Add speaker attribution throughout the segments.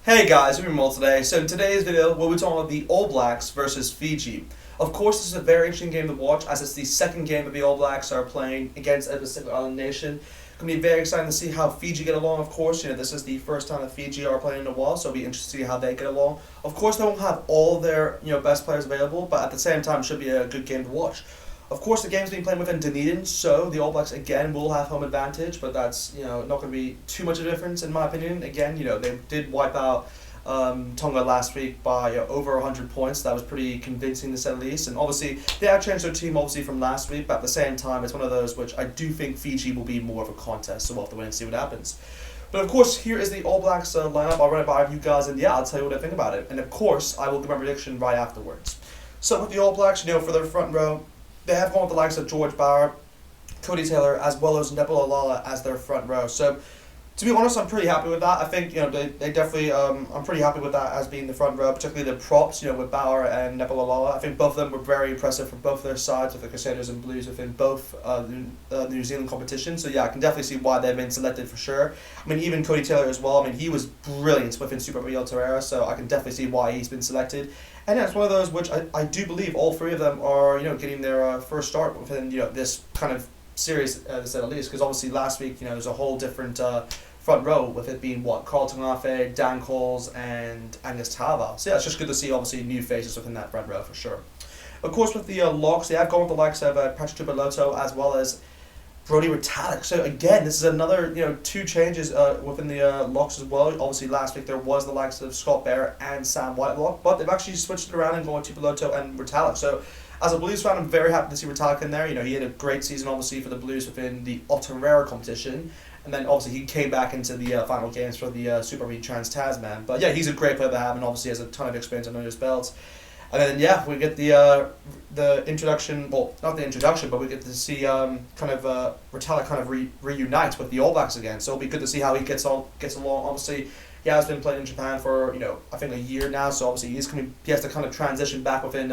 Speaker 1: Hey guys, we're Mole today. So in today's video, we'll be talking about the All Blacks versus Fiji. Of course, this is a very interesting game to watch, as it's the second game that the All Blacks are playing against a Pacific Island nation. It's going to be very exciting to see how Fiji get along, of course. This is the first time that Fiji are playing in a while, so it'll be interesting to see how they get along. Of course, they won't have all their best players available, but at the same time, it should be a good game to watch. Of course, the game's being played within Dunedin, so the All Blacks again will have home advantage, but that's not going to be too much of a difference in my opinion. Again, they did wipe out Tonga last week by over 100 points. That was pretty convincing to say the least. And obviously, they have changed their team obviously from last week, but at the same time, it's one of those which I do think Fiji will be more of a contest, so we'll have to wait and see what happens. But of course, here is the All Blacks lineup. I'll run it by you guys, and I'll tell you what I think about it. And of course, I will give my prediction right afterwards. So with the All Blacks, for their front row, they have gone with the likes of George Bauer, Cody Taylor, as well as Nebula Lala as their front row. So, to be honest, I'm pretty happy with that. I think they definitely. I'm pretty happy with that as being the front row, particularly the props. With Bauer and Nebula Lala. I think both of them were very impressive for both their sides with the Crusaders and Blues within both the New Zealand competition. So I can definitely see why they've been selected for sure. I mean, even Cody Taylor as well. I mean, he was brilliant within Super Rugby Aotearoa, so I can definitely see why he's been selected. And it's one of those which I do believe all three of them are getting their first start within this kind of series to say the least. Because obviously last week there's a whole different front row with it being Carlton Afe, Dan Coles, and Angus Tava. So it's just good to see obviously new faces within that front row for sure. Of course, with the locks, they have gone with the likes of Patrick Tuipulotu as well as Brodie Retallick. So again, this is another two changes within the locks as well. Obviously, last week there was the likes of Scott Barrett and Sam Whitelock, but they've actually switched it around and gone with Tuipulotu and Retallick. So as a Blues fan, I'm very happy to see Retallick in there. He had a great season obviously for the Blues within the Aotearoa competition, and then obviously he came back into the final games for the Super Rugby Trans-Tasman. But he's a great player to have, and obviously has a ton of experience under his belt. And then we get the introduction. Well, not the introduction, but we get to see Retallick kind of reunite with the All Blacks again. So it'll be good to see how he gets along. Obviously, he has been playing in Japan for I think a year now. So obviously he has to kind of transition back within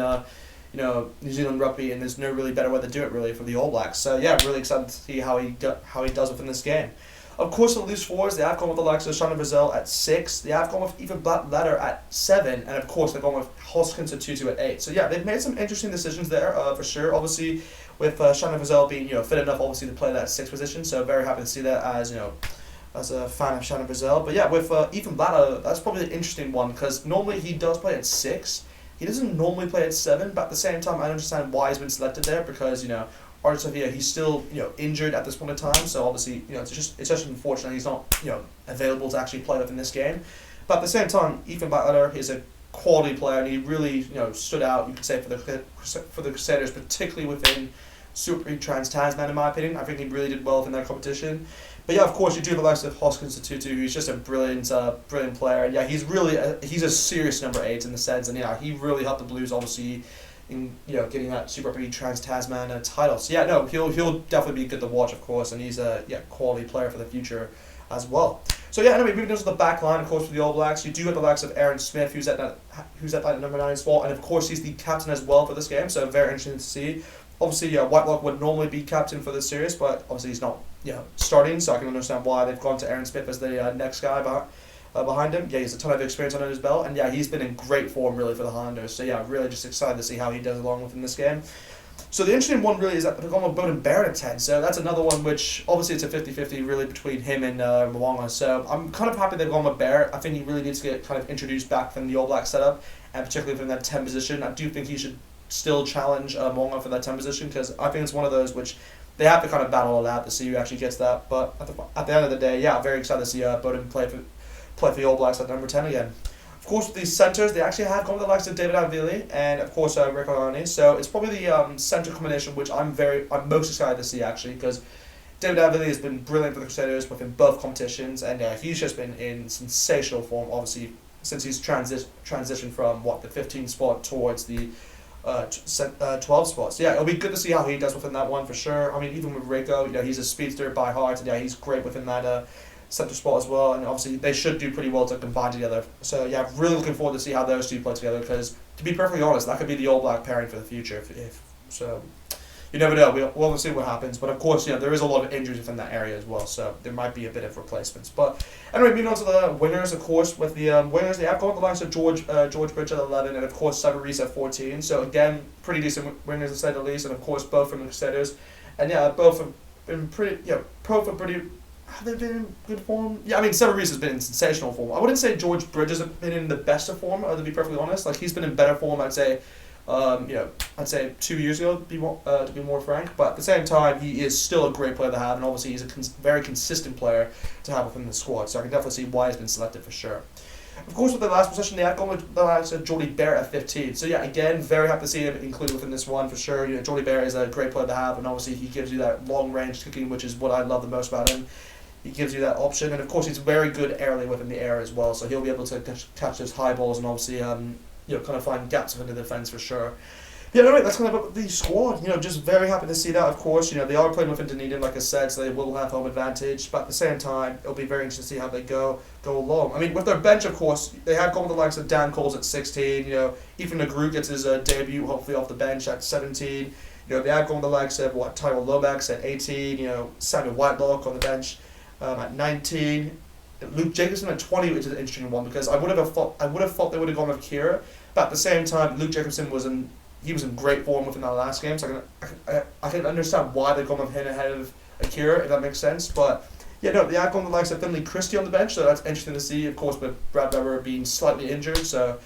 Speaker 1: New Zealand rugby, and there's no really better way to do it really for the All Blacks. So really excited to see how he does within this game. Of course, the loose forwards, they have gone with the likes of Shannon Brazil at 6. They have gone with Ethan Blattletter at 7. And of course, they've gone with Hoskins and Tutu at 8. So they've made some interesting decisions there for sure. Obviously, with Shannon Brazil being fit enough obviously to play that 6th position. So very happy to see that as a fan of Shannon Brazil. But with Ethan Blattletter, that's probably the interesting one, because normally he does play at 6. He doesn't normally play at 7, but at the same time, I understand why he's been selected there, because he's still injured at this point in time, so obviously it's just unfortunate he's not available to actually play within this game. But at the same time, Ethan Blattletter is a quality player, and he really stood out, you could say, for the Crusaders, particularly within Super Rugby Trans-Tasman. In my opinion, I think he really did well within that competition. But of course, you do the likes of Hoskins and Tutu, who's just a brilliant player, and he's really he's a serious number 8 in the sense, and he really helped the Blues obviously in getting that Super Rugby Trans-Tasman title. So he'll definitely be good to watch, of course, and he's a quality player for the future as well. So anyway, moving on to the back line, of course, for the All Blacks, you do have the likes of Aaron Smith, who's at that number 9 spot, and of course he's the captain as well for this game. So very interesting to see. Obviously, Whitelock would normally be captain for this series, but obviously he's not starting, so I can understand why they've gone to Aaron Smith as the next guy behind him. He's a ton of experience under his belt, and he's been in great form really for the Highlanders. So really just excited to see how he does along within this game. So the interesting one really is that they're going with Beauden Barrett at 10. So that's another one which obviously it's a 50-50 really between him and Mo'unga. So I'm kind of happy they've gone with Barrett. I think he really needs to get kind of introduced back from the All Black setup, and particularly from that 10 position. I do think he should still challenge Mo'unga for that 10 position, because I think it's one of those which they have to kind of battle it out to see who actually gets that. But at the end of the day, very excited to see Beauden play for the All Blacks at number 10 again. Of course, with these centres, they actually have gone with the likes of David Avili and of course Rick O'Reilly. So it's probably the centre combination which I'm most excited to see actually, because David Avili has been brilliant for the Crusaders within both competitions, and he's just been in sensational form obviously since he's transitioned from the 15 spot towards the 12 spots. It'll be good to see how he does within that one for sure. I mean, even with Rico, he's a speedster by heart, and he's great within that centre spot as well. And obviously, they should do pretty well to combine together. So really looking forward to see how those two play together, because to be perfectly honest, that could be the All Black pairing for the future. If so, you never know. We'll see what happens. But of course, there is a lot of injuries within that area as well, so there might be a bit of replacements. But anyway, moving on to the winners, of course, with the winners, they have gone the likes of George Bridge at 11, and of course Simon Reese at 14. So again, pretty decent winners to say the least, and of course both from the Crusaders, and both have been pretty, both are pretty. Have they been in good form? Yeah, I mean, Simon Reese has been in sensational form. I wouldn't say George Bridges has been in the best of form, to be perfectly honest. Like, he's been in better form, I'd say. I'd say 2 years ago, to be more frank. But at the same time, he is still a great player to have, and obviously he's a very consistent player to have within the squad. So I can definitely see why he's been selected for sure. Of course, with the last position, they had gone with the likes of Jordy Barrett at 15. So yeah, again, very happy to see him included within this one for sure. Jordy Barrett is a great player to have, and obviously he gives you that long range kicking, which is what I love the most about him. He gives you that option, and of course he's very good early within the air as well. So he'll be able to catch those high balls and obviously kind of find gaps within the defense for sure. Yeah, anyway, that's kind of about the squad. Just very happy to see that. Of course, they are playing within Dunedin, like I said, so they will have home advantage. But at the same time, it'll be very interesting to see how they go along. I mean, with their bench, of course, they have gone with the likes of Dan Coles at 16. Ethan Negru gets his debut, hopefully off the bench at 17. They have gone with the likes of Tyrell Lomax at 18. Samuel Whitelock on the bench at 19. Luke Jacobson at 20, which is an interesting one because I would have thought they would have gone with Kira, but at the same time, Luke Jacobson was in great form within that last game, so I can understand why they've gone with him ahead of Akira, if that makes sense. But they have gone with the likes of Finley Christie on the bench, so that's interesting to see. Of course, with Brad Weber being slightly injured, so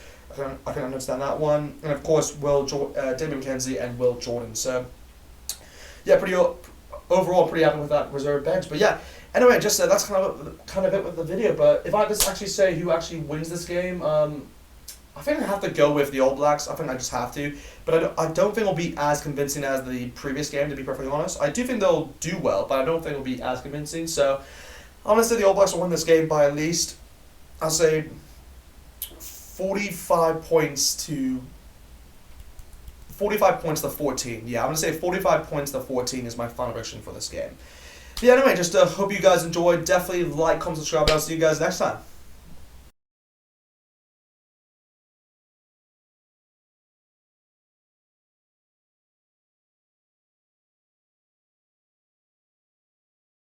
Speaker 1: I can understand that one. And of course, Damien McKenzie and Will Jordan. So overall pretty happy with that reserve bench. But yeah. Anyway, just that's kind of it with the video. But if I just actually say who actually wins this game, I think I have to go with the All Blacks. I think I just have to. But I don't think it'll be as convincing as the previous game, to be perfectly honest. I do think they'll do well, but I don't think it'll be as convincing. So I'm going to say the All Blacks will win this game by at least, I'll say, 45 points to 14. Yeah, I'm going to say 45 points to 14 is my final prediction for this game. Yeah, anyway, just hope you guys enjoyed. Definitely like, comment, subscribe, and I'll see you guys next time.